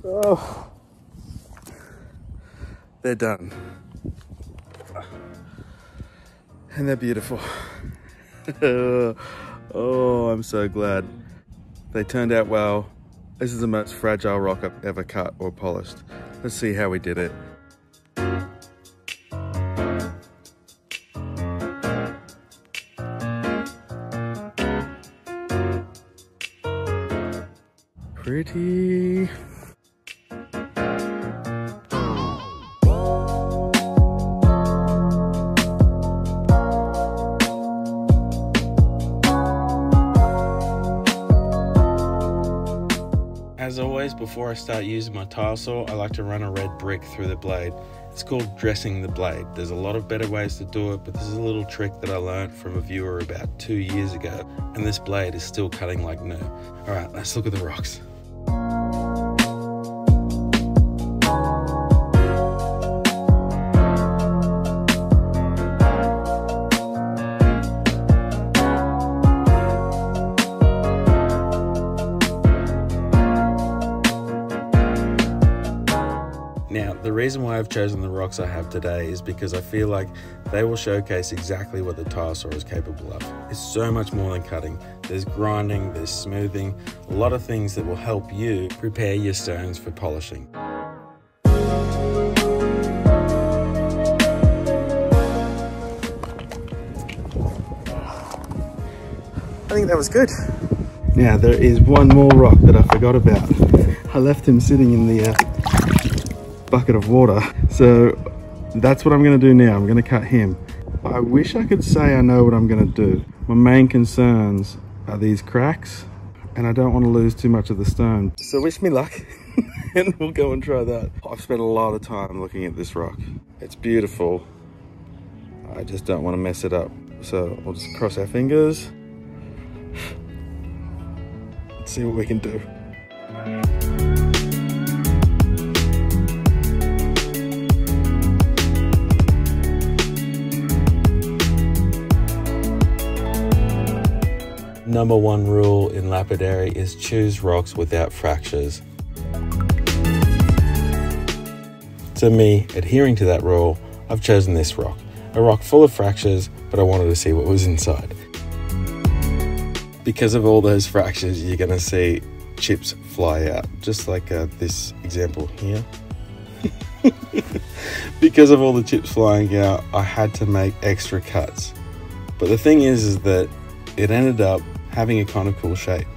Oh, they're done. And they're beautiful. Oh, I'm so glad. They turned out well. This is the most fragile rock I've ever cut or polished. Let's see how we did it. Pretty. As always, before I start using my tile saw, I like to run a red brick through the blade. It's called dressing the blade. There's a lot of better ways to do it, but this is a little trick that I learned from a viewer about 2 years ago, and this blade is still cutting like new. All right, let's look at the rocks. Now, the reason why I've chosen the rocks I have today is because I feel like they will showcase exactly what the tile saw is capable of. It's so much more than cutting. There's grinding, there's smoothing, a lot of things that will help you prepare your stones for polishing. I think that was good. Now, there is one more rock that I forgot about. I left him sitting in the bucket of water. So that's what I'm going to do now. I'm going to cut him. I wish I could say I know what I'm going to do. My main concerns are these cracks, and I don't want to lose too much of the stone. So wish me luck and we'll go and try that. I've spent a lot of time looking at this rock. It's beautiful. I just don't want to mess it up. So we'll just cross our fingers. Let's see what we can do. Number one rule in lapidary is choose rocks without fractures. To me, adhering to that rule, I've chosen this rock. A rock full of fractures, but I wanted to see what was inside. Because of all those fractures, you're going to see chips fly out, just like this example here. Because of all the chips flying out, I had to make extra cuts. But the thing is that it ended up having a kind of cool shape.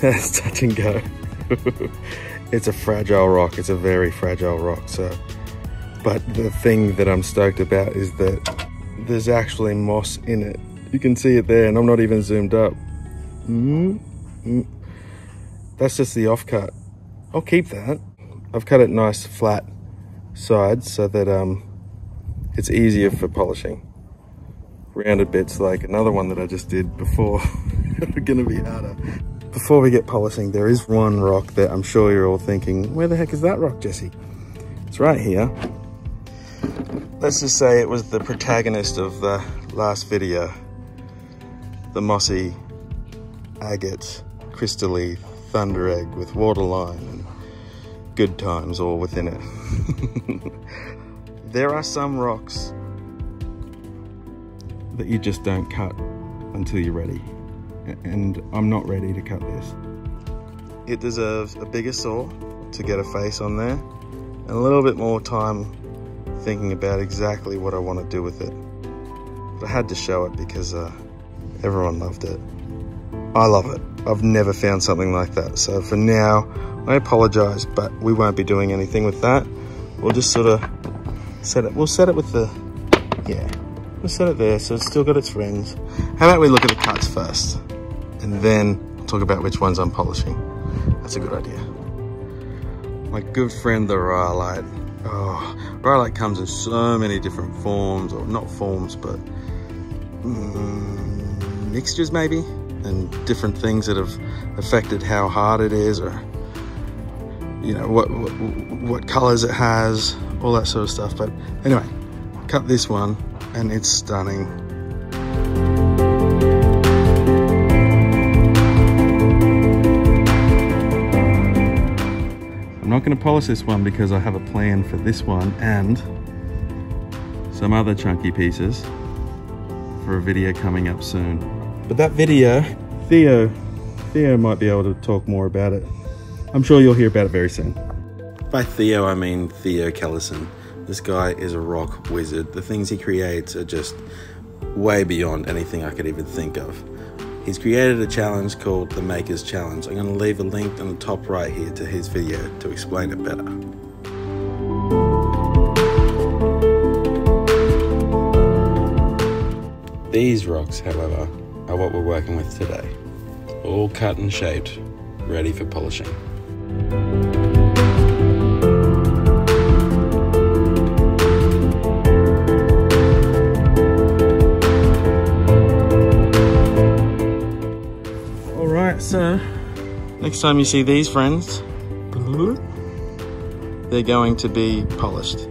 That's touch and go. It's a fragile rock. It's a very fragile rock. But the thing that I'm stoked about is that there's actually moss in it. You can see it there, and I'm not even zoomed up. That's just the offcut. I'll keep that. I've cut it nice flat sides so that it's easier for polishing. Rounded bits like another one that I just did before are gonna be harder. Before we get polishing, there is one rock that I'm sure you're all thinking, where the heck is that rock, Jesse? It's right here. Let's just say it was the protagonist of the last video. The mossy, agate, crystally thunder egg with waterline and good times all within it. There are some rocks that you just don't cut until you're ready. And I'm not ready to cut this. It deserves a bigger saw to get a face on there and a little bit more time thinking about exactly what I want to do with it. But I had to show it because everyone loved it. I love it. I've never found something like that. So for now, I apologize, but we won't be doing anything with that. We'll just sort of set it. We'll set it with the, yeah, we'll set it there so it's still got its rings. How about we look at the cuts first and then we'll talk about which ones I'm polishing. That's a good idea. My good friend, the rhyolite. Oh, rhyolite comes in so many different forms, or not forms, but mixtures maybe, and different things that have affected how hard it is, or you know what colors it has, all that sort of stuff. But anyway, cut this one and it's stunning. not going to polish this one because I have a plan for this one and some other chunky pieces for a video coming up soon. But that video, Theo might be able to talk more about it. I'm sure you'll hear about it very soon. By Theo, I mean Theo Kellison. This guy is a rock wizard. The things he creates are just way beyond anything I could even think of. He's created a challenge called the Maker's Challenge. I'm going to leave a link on the top right here to his video to explain it better. These rocks, however, are what we're working with today. All cut and shaped, ready for polishing. Alright, so next time you see these friends, they're going to be polished.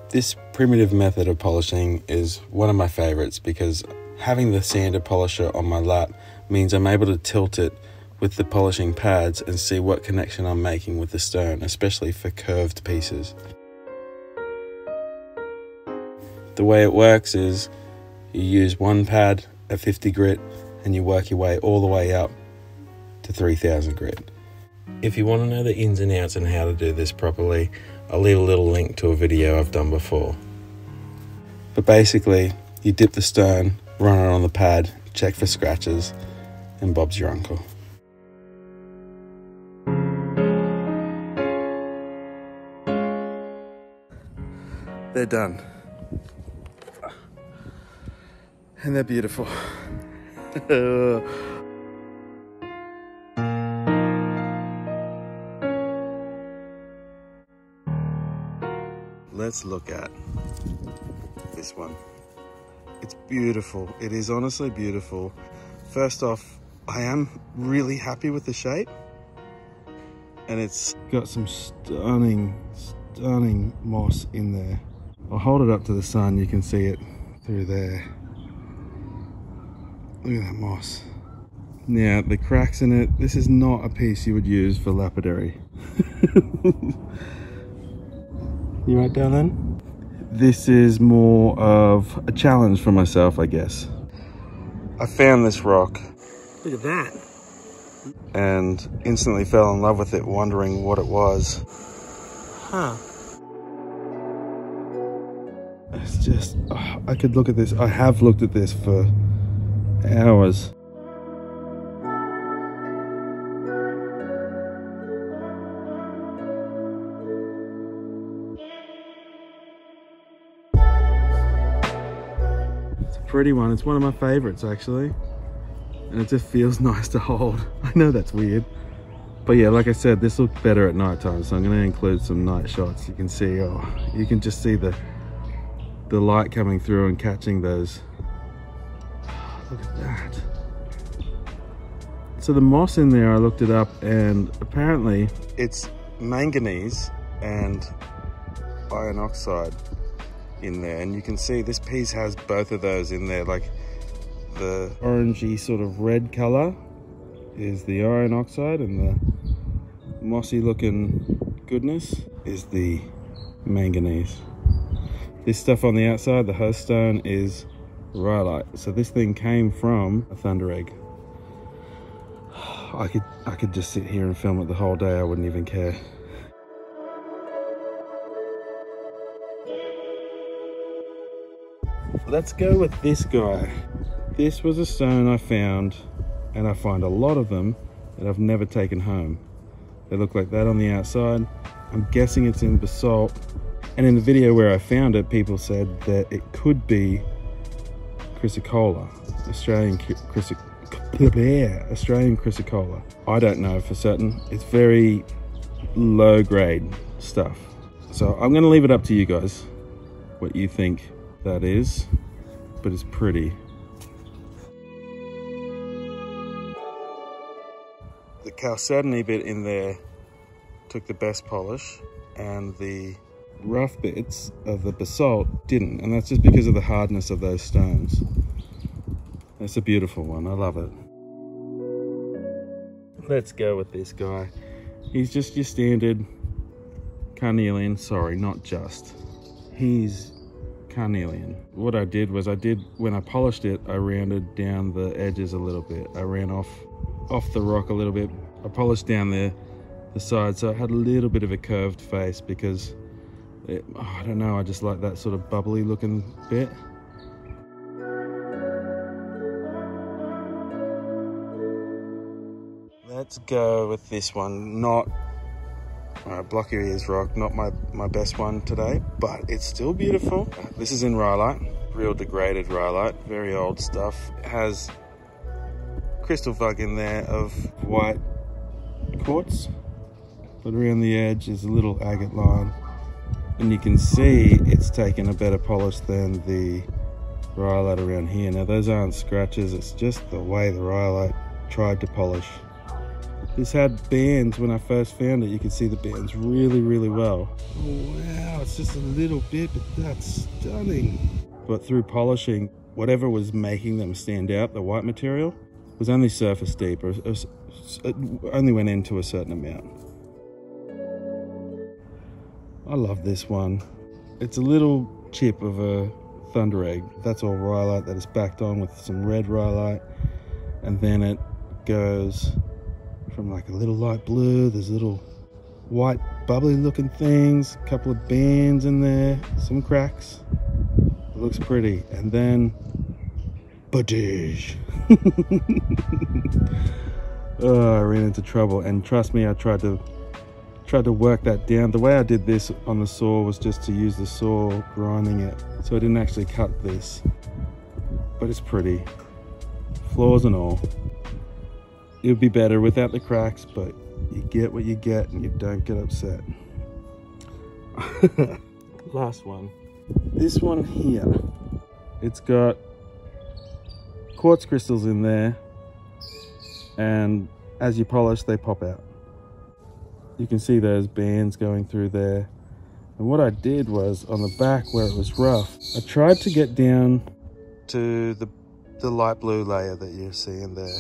This primitive method of polishing is one of my favorites because having the sander polisher on my lap means I'm able to tilt it with the polishing pads and see what connection I'm making with the stone, especially for curved pieces. The way it works is you use one pad at 50 grit and you work your way all the way up to 3000 grit. If you want to know the ins and outs and how to do this properly, I'll leave a little link to a video I've done before. But basically, you dip the stone, run it on the pad, check for scratches, and Bob's your uncle. They're done. And they're beautiful. Let's look at this one. It's beautiful. It is honestly beautiful. First off, I am really happy with the shape. And it's got some stunning moss in there. I'll hold it up to the sun. You can see it through there. Look at that moss. Now, the cracks in it, this is not a piece you would use for lapidary. You right down then? This is more of a challenge for myself, I guess. I found this rock. Look at that. And instantly fell in love with it, wondering what it was. Huh. It's just, I could look at this. I have looked at this for hours. Pretty one. It's one of my favorites actually, and it just feels nice to hold. I know that's weird, but yeah, like I said, this looks better at night time, so I'm going to include some night shots. You can see, you can just see the light coming through and catching those. Look at that. So the moss in there, I looked it up, and apparently it's manganese and iron oxide in there, and you can see this piece has both of those in there. Like the orangey sort of red color is the iron oxide, and the mossy looking goodness is the manganese. This stuff on the outside, the host stone, is rhyolite. So this thing came from a thunder egg. I could just sit here and film it the whole day. I wouldn't even care. Let's go with this guy. This was a stone I found, and I find a lot of them that I've never taken home. They look like that on the outside. I'm guessing it's in basalt. And in the video where I found it, people said that it could be chrysocolla, Australian chrysocolla. I don't know for certain. It's very low grade stuff. So I'm gonna leave it up to you guys. what you think that is, but it's pretty. The chalcedony bit in there took the best polish, and the rough bits of the basalt didn't, and that's just because of the hardness of those stones. It's a beautiful one, I love it. Let's go with this guy. He's just your standard carnelian, sorry, not just. He's carnelian. What I did was when I polished it, I rounded down the edges a little bit. I ran off the rock a little bit. I polished down the side, so it had a little bit of a curved face because I don't know, I just like that sort of bubbly looking bit. Let's go with this one. Not Block Your Ears Rock, not my best one today, but it's still beautiful. This is in rhyolite, real degraded rhyolite, very old stuff. It has crystal vug in there of white quartz, but around the edge is a little agate line, and you can see it's taken a better polish than the rhyolite around here. Now those aren't scratches, it's just the way the rhyolite tried to polish. This had bands when I first found it. You could see the bands really, really well. Oh, wow, it's just a little bit, but that's stunning. But through polishing, whatever was making them stand out, the white material, was only surface deep, or it only went into a certain amount. I love this one. It's a little chip of a thunder egg. That's all rhyolite that is backed on with some red rhyolite, and then it goes from like a little light blue, there's little white bubbly looking things, a couple of bands in there, some cracks. It looks pretty, and then Buddings. Oh, I ran into trouble, and trust me, I tried to work that down. The way I did this on the saw was just to use the saw grinding it, so I didn't actually cut this, but it's pretty, flaws and all. It would be better without the cracks, but you get what you get and you don't get upset. Last one. This one here. It's got quartz crystals in there, and as you polish, they pop out. You can see those bands going through there. And what I did was, on the back where it was rough, I tried to get down to the light blue layer that you're seeing there.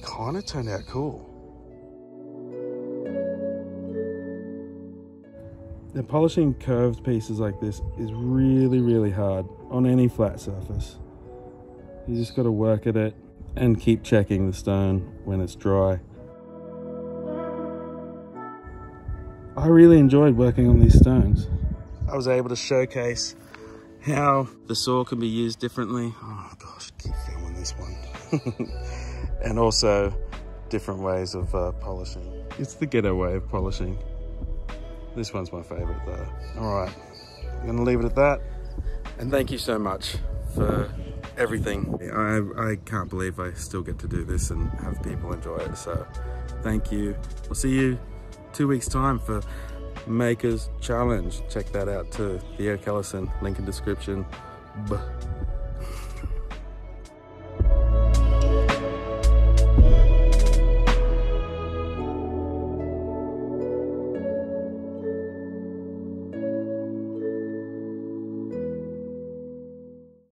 Kind of turned out cool. Now, polishing curved pieces like this is really, really hard on any flat surface. You just got to work at it and keep checking the stone when it's dry. I really enjoyed working on these stones. I was able to showcase how the saw can be used differently. Oh gosh, keep filming this one. And also different ways of polishing. It's the ghetto way of polishing. This one's my favorite though. All right, I'm gonna leave it at that. And thank you so much for everything. I can't believe I still get to do this and have people enjoy it. So thank you. We'll see you 2 weeks time for Makers Challenge. Check that out too. Theo Kellison, link in description. Buh.